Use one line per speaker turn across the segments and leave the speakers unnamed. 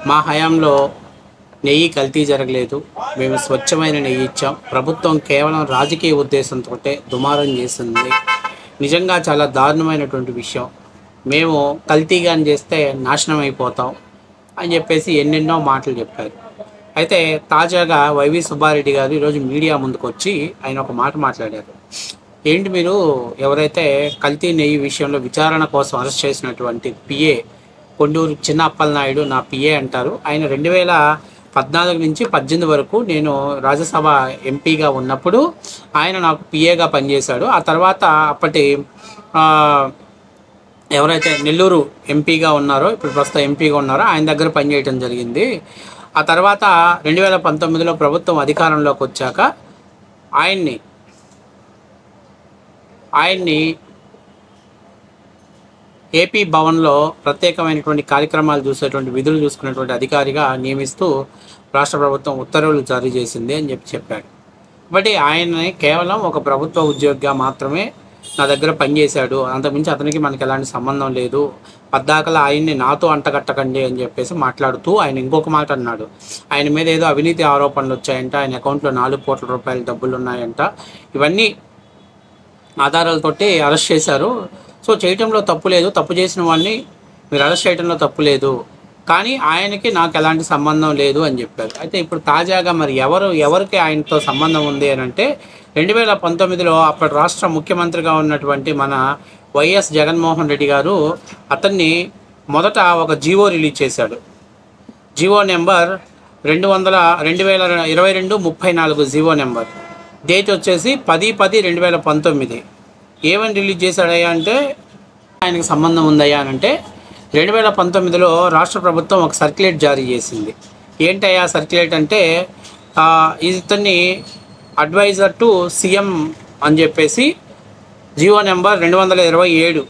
మా హయాంలో నెయ్యి కల్తీ జరగలేదు. మేము స్వచ్ఛమైన నెయ్యి ఇచ్చాం. ప్రభుత్వం కేవలం రాజకీయ ఉద్దేశంతో దుమారం చేసింది. నిజంగా చాలా దారుణమైనటువంటి విషయం. మేము కల్తీగాని చేస్తే నాశనం అయిపోతాం అని చెప్పేసి ఎన్నెన్నో మాటలు చెప్పారు. అయితే తాజాగా వైవి సుబ్బారెడ్డి గారు ఈరోజు మీడియా ముందుకు వచ్చి ఆయన ఒక మాట మాట్లాడారు. ఏంటి మీరు ఎవరైతే కల్తీ నెయ్యి విషయంలో విచారణ కోసం అరెస్ట్ చేసినటువంటి పిఏ కొండూరు చిన్న అప్పలనాయుడు నా పిఏ అంటారు. ఆయన 2014 నుంచి 18 వరకు నేను రాజ్యసభ ఎంపీగా ఉన్నప్పుడు ఆయన నాకు పిఏగా పనిచేశాడు. ఆ తర్వాత అప్పటి ఎవరైతే నెల్లూరు ఎంపీగా ఉన్నారో, ఇప్పుడు ప్రస్తుతం ఎంపీగా ఉన్నారో ఆయన దగ్గర పనిచేయడం జరిగింది. ఆ తర్వాత 2019లో ప్రభుత్వం అధికారంలోకి వచ్చాక ఆయన్ని ఏపీ భవన్లో ప్రత్యేకమైనటువంటి కార్యక్రమాలు చూసేటువంటి విధులు చూసుకునేటువంటి అధికారిగా నియమిస్తూ రాష్ట్ర ప్రభుత్వం ఉత్తర్వులు జారీ చేసింది అని చెప్పాడు. కాబట్టి ఆయన్ని కేవలం ఒక ప్రభుత్వ ఉద్యోగిగా మాత్రమే నా దగ్గర పనిచేశాడు, అంతకుమించి అతనికి మనకి ఎలాంటి సంబంధం లేదు, పద్దాకలా ఆయన్ని నాతో అంటగట్టకండి అని చెప్పేసి మాట్లాడుతూ ఆయన ఇంకొక మాట అన్నాడు. ఆయన మీద ఏదో అవినీతి ఆరోపణలు వచ్చాయంట, ఆయన అకౌంట్లో 4 కోట్ల రూపాయల డబ్బులు ఉన్నాయంట. ఇవన్నీ ఆధారాలతోటి అరెస్ట్ చేశారు. సో చేయటంలో తప్పు లేదు, తప్పు చేసిన వాళ్ళని మీరు అరెస్ట్ చేయడంలో తప్పు లేదు, కానీ ఆయనకి నాకు ఎలాంటి సంబంధం లేదు అని చెప్పారు. అయితే ఇప్పుడు తాజాగా మరి ఎవరికి ఆయనతో సంబంధం ఉంది అని అంటే 2019లో అప్పటి రాష్ట్ర ముఖ్యమంత్రిగా ఉన్నటువంటి మన వైఎస్ జగన్మోహన్ రెడ్డి గారు అతన్ని మొదట ఒక జీవో రిలీజ్ చేశాడు. GO number 2022-34 GO number, date వచ్చేసి 10/10/2019. ఏమని రిలీజ్ చేశాడయ్యా అంటే ఆయనకి సంబంధం ఉందయ్యా అని అంటే 2019లో రాష్ట్ర ప్రభుత్వం ఒక సర్క్యులేట్ జారీ చేసింది. ఏంటయ్యా సర్క్యులేట్ అంటే ఇతన్ని అడ్వైజర్ టు సీఎం అని చెప్పేసి జీవో నెంబర్ 227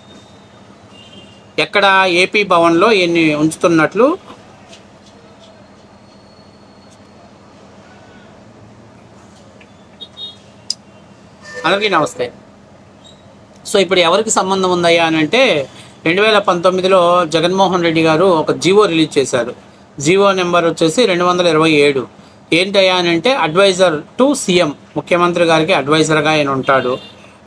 ఎక్కడ ఏపీ భవన్లో ఈయన్ని ఉంచుతున్నట్లు అందరికీ నమస్తే. సో ఇప్పుడు ఎవరికి సంబంధం ఉందయ్యా అని అంటే 2019లో జగన్మోహన్ రెడ్డి గారు ఒక జీవో రిలీజ్ చేశారు. జీవో నెంబర్ వచ్చేసి 227. ఏంటయ్యా అని అంటే అడ్వైజర్ టు సీఎం, ముఖ్యమంత్రి గారికి అడ్వైజర్గా ఆయన ఉంటాడు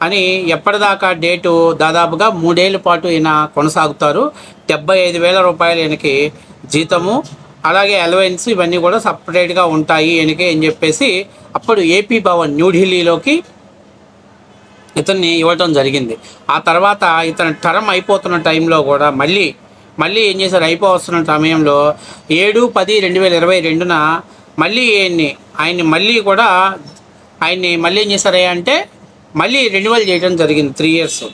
అని. ఎప్పటిదాకా డేటు దాదాపుగా 3 ఏళ్ల పాటు ఈయన కొనసాగుతారు. 75,000 రూపాయలు ఈయనకి జీతము, అలాగే అలవెన్స్ ఇవన్నీ కూడా సపరేట్గా ఉంటాయి ఈయనకి అని చెప్పేసి అప్పుడు ఏపీ భవన్ న్యూఢిల్లీలోకి ఇతన్ని ఇవ్వటం జరిగింది. ఆ తర్వాత ఇతని టర్మ్ అయిపోతున్న టైంలో కూడా మళ్ళీ ఏం చేశారు, అయిపోతున్న సమయంలో 7/10/2022 మళ్ళీ ఆయన్ని మళ్ళీ ఏం చేశారయ్యా అంటే మళ్ళీ రెన్యువల్ చేయడం జరిగింది 3 ఇయర్స్.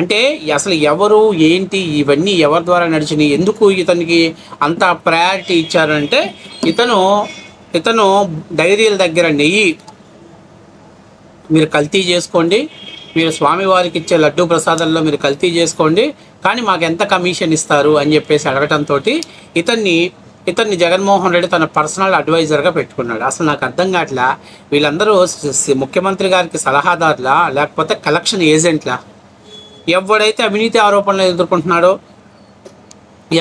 అంటే అసలు ఎవరు ఏంటి ఇవన్నీ ఎవరి ద్వారా నడిచినాయి, ఎందుకు ఇతనికి అంత ప్రయారిటీ ఇచ్చారంటే ఇతను డైరీల దగ్గర నెయ్యి మీరు కల్తీ చేసుకోండి, మీరు స్వామివారికి ఇచ్చే లడ్డూ ప్రసాదాల్లో మీరు కల్తీ చేసుకోండి, కానీ మాకు ఎంత కమిషన్ ఇస్తారు అని చెప్పేసి అడగటంతో ఇతన్ని జగన్మోహన్ రెడ్డి తన పర్సనల్ అడ్వైజర్గా పెట్టుకున్నాడు. అసలు నాకు అర్థం కావట్లా, వీళ్ళందరూ ముఖ్యమంత్రి గారికి సలహాదారులా లేకపోతే కలెక్షన్ ఏజెంట్లా? ఎవడైతే అవినీతి ఆరోపణలు ఎదుర్కొంటున్నాడో,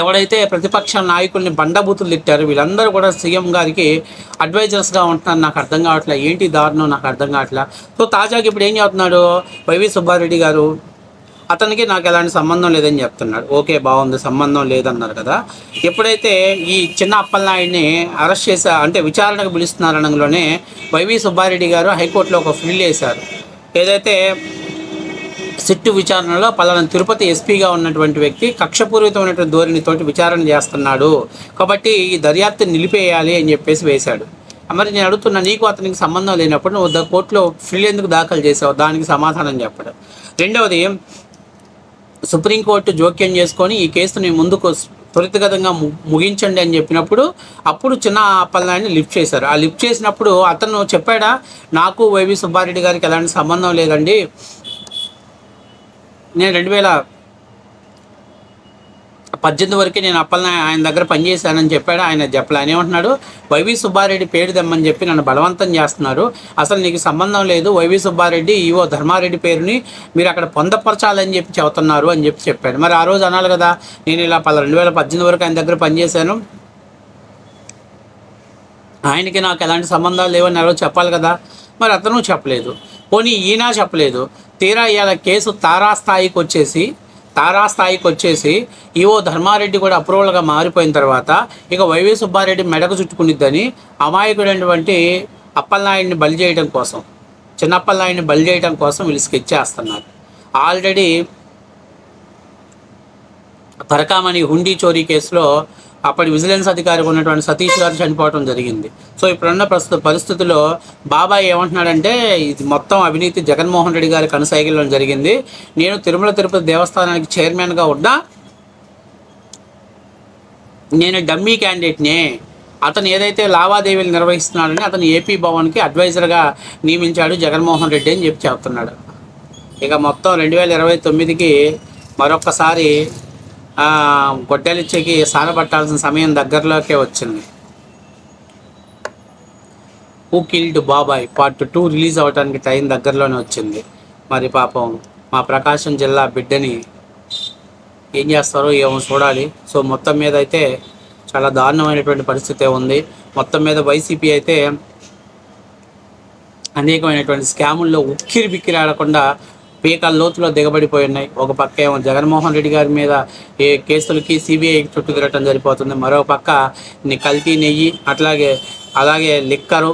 ఎవడైతే ప్రతిపక్ష నాయకుల్ని బండబూతులు తిట్టారు, వీళ్ళందరూ కూడా సీఎం గారికి అడ్వైజర్స్గా ఉంటున్నారు. నాకు అర్థం కావట్లేదు, ఏంటి దారుణం నాకు అర్థం కావట్లేదు. సో తాజాగా ఇప్పుడు ఏం చెప్తున్నాడు వైవి సుబ్బారెడ్డి గారు, అతనికి నాకు ఎలాంటి సంబంధం లేదని చెప్తున్నాడు. ఓకే, బాగుంది, సంబంధం లేదన్నారు కదా. ఎప్పుడైతే ఈ చిన్న అప్పలనాయుడిని అరెస్ట్ అంటే విచారణకు పిలుస్తున్నారనగానే వైవి సుబ్బారెడ్డి గారు హైకోర్టులో ఒక ఫిల్ వేశారు. ఏదైతే సిట్టు విచారణలో పలానా తిరుపతి ఎస్పీగా ఉన్నటువంటి వ్యక్తి కక్షపూరితమైనటువంటి ధోరణితోటి విచారణ చేస్తున్నాడు, కాబట్టి ఈ దర్యాప్తు నిలిపేయాలి అని చెప్పేసి వేశాడు. మరి నేను అడుగుతున్నా, నీకు అతనికి సంబంధం లేనప్పుడు నువ్వు కోర్టులో ఫిల్ ఎందుకు దాఖలు చేసావు? దానికి సమాధానం చెప్పడం. రెండవది, సుప్రీంకోర్టు జోక్యం చేసుకొని ఈ కేసుని ముందుకు త్వరితగతంగా ముగించండి అని చెప్పినప్పుడు అప్పుడు చిన్న అప్పలనాయుడిని లిఫ్ట్ చేశారు. ఆ లిఫ్ట్ చేసినప్పుడు అతను చెప్పాడా, నాకు వైవి సుబ్బారెడ్డి గారికి ఎలాంటి సంబంధం లేదండి, నేను 2018 వరకు నేను ఆయన దగ్గర పనిచేశానని చెప్పాడు. ఆయన చెప్పలే. ఆయన ఏమంటున్నాడు, వైవి సుబ్బారెడ్డి పేరు తెమ్మని చెప్పి నన్ను బలవంతం చేస్తున్నారు, అసలు నీకు సంబంధం లేదు, వైవి సుబ్బారెడ్డి ఈవో ధర్మారెడ్డి పేరుని మీరు అక్కడ పొందపరచాలని చెప్పి చెబుతున్నారు అని చెప్పాడు. మరి ఆ రోజు అనాలి కదా, నేను ఇలా 2018 వరకు ఆయన దగ్గర పనిచేశాను, ఆయనకి నాకు ఎలాంటి సంబంధాలు లేవని ఎవరో చెప్పాలి కదా, మరి అతను చెప్పలేదు. పోనీ ఈయన చెప్పలేదు. తీరా ఇవాళ కేసు తారాస్థాయికి వచ్చేసి ఈవో ధర్మారెడ్డి కూడా అప్రూవల్గా మారిపోయిన తర్వాత ఇక వైవి సుబ్బారెడ్డి మెడకు చుట్టుకునిద్దని అమాయకుడైనటువంటి అప్పలనాయుడిని బలి చేయడం కోసం, చిన్నప్పలనాయుడిని బలి చేయడం కోసం వీళ్ళు స్కెచ్ చేస్తున్నారు. ఆల్రెడీ పరకామణి హుండీ చోరీ కేసులో అప్పటి విజిలెన్స్ అధికారికి ఉన్నటువంటి సతీష్ గారు చనిపోవడం జరిగింది. సో ఇప్పుడున్న ప్రస్తుత పరిస్థితుల్లో బాబాయ్ ఏమంటున్నాడంటే, ఇది మొత్తం అవినీతి జగన్మోహన్ రెడ్డి గారి కనసాగిలో జరిగింది. నేను తిరుమల తిరుపతి దేవస్థానానికి చైర్మన్గా ఉన్నా, నేను డమ్మీ క్యాండిడేట్నే. అతను ఏదైతే లావాదేవీలు నిర్వహిస్తున్నాడని అతను ఏపీ భవన్కి అడ్వైజర్గా నియమించాడు జగన్మోహన్ రెడ్డి అని చెప్తున్నాడు. ఇక మొత్తం 2029కి మరొక్కసారి గొడ్డలిచ్చేకి సానబట్టాల్సిన సమయం దగ్గరలోకే వచ్చింది. హూ కిల్డ్ బాబాయ్ పార్ట్ 2 రిలీజ్ అవ్వడానికి టైం దగ్గరలోనే వచ్చింది. మరి పాపం మా ప్రకాశం జిల్లా బిడ్డని ఏం చేస్తారో ఏమో చూడాలి. సో మొత్తం మీద అయితే చాలా దారుణమైనటువంటి పరిస్థితే ఉంది. మొత్తం మీద వైసీపీ అయితే అనేకమైనటువంటి స్కాముల్లో ఉక్కిరి బిక్కిరి ఆడకుండా పీకల లోతులో దిగబడిపోయి ఉన్నాయి. ఒక పక్క ఏమో జగన్మోహన్ రెడ్డి గారి మీద ఏ కేసులకి సిబిఐకి చుట్టూ తిరగటం సరిపోతుంది. మరో పక్క కల్తీ నెయ్యి, అలాగే లిక్కరు,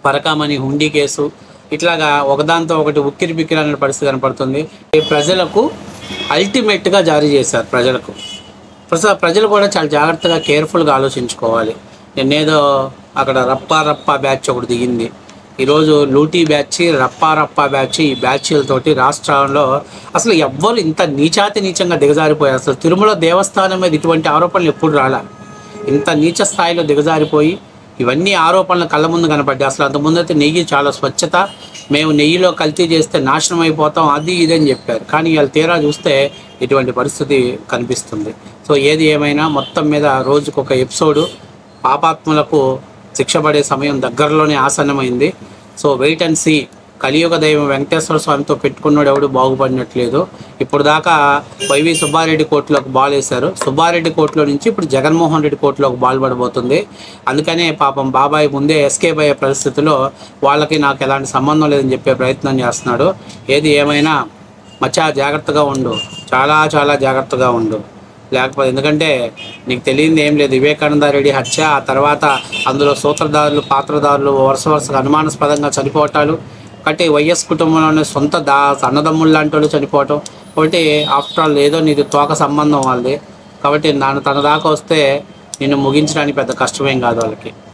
పరకామణి హుండీ కేసు, ఇట్లాగా ఒకదాంతో ఒకటి ఉక్కిరి బిక్కిరి అనే పరిస్థితి కనపడుతుంది. ప్రజలకు అల్టిమేట్గా జారీ చేశారు. ప్రజలు కూడా చాలా జాగ్రత్తగా కేర్ఫుల్గా ఆలోచించుకోవాలి. నిన్నేదో అక్కడ రప్పా బ్యాచ్ ఒకటి దిగింది. ఈరోజు లూటీ బ్యాచ్, రప్పా బ్యాచ్, ఈ బ్యాచ్లతోటి రాష్ట్రంలో అసలు ఎవ్వరు ఇంత నీచంగా దిగజారిపోయారు. అసలు తిరుమల దేవస్థానం మీద ఇటువంటి ఆరోపణలు ఎప్పుడు రాలా. ఇంత నీచ స్థాయిలో దిగజారిపోయి ఇవన్నీ ఆరోపణలు కళ్ళ ముందు కనపడ్డాయి. అసలు అంతకుముందు అయితే నెయ్యి చాలా స్వచ్ఛత, మేము నెయ్యిలో కల్తీ చేస్తే నాశనం అయిపోతాం, అది ఇదని చెప్పారు. కానీ ఇవాళ తీరా చూస్తే ఇటువంటి పరిస్థితి కనిపిస్తుంది. సో ఏది ఏమైనా మొత్తం మీద రోజుకొక ఎపిసోడు, పాపాత్ములకు శిక్ష పడే సమయం దగ్గరలోనే ఆసన్నమైంది. So wait and see. కలియుగ దైవం వెంకటేశ్వర స్వామితో పెట్టుకున్నాడు ఎవడు బాగుపడినట్లేదు. ఇప్పుడు దాకా వైవి సుబ్బారెడ్డి కోర్టులోకి బాల్ వేశారు. సుబ్బారెడ్డి కోర్టులో నుంచి ఇప్పుడు జగన్మోహన్ రెడ్డి కోర్టులోకి బాల్ పడబోతుంది. అందుకనే పాపం బాబాయ్ ముందే ఎస్కేప్ అయ్యే పరిస్థితిలో వాళ్ళకి నాకు ఎలాంటి సంబంధం లేదని చెప్పే ప్రయత్నం చేస్తున్నాడు. ఏది ఏమైనా మచ్చా జాగ్రత్తగా ఉండు, చాలా జాగ్రత్తగా ఉండు. లేకపోతే ఎందుకంటే నీకు తెలియంది ఏం లేదు. వివేకానంద రెడ్డి హత్య, ఆ తర్వాత అందులో సూత్రధారులు, పాత్రధారులు వరుసగా అనుమానాస్పదంగా చనిపోవటాలు, కాబట్టి వైఎస్ కుటుంబంలోనే సొంత అన్నదమ్ముళ్ళు లాంటి వాళ్ళు చనిపోవటం. కాబట్టి ఆఫ్టర్ ఆల్ ఏదో నీది తోక సంబంధం వాళ్ళది. కాబట్టి తన దాకా వస్తే నిన్ను ముగించడానికి పెద్ద కష్టమేం కాదు వాళ్ళకి.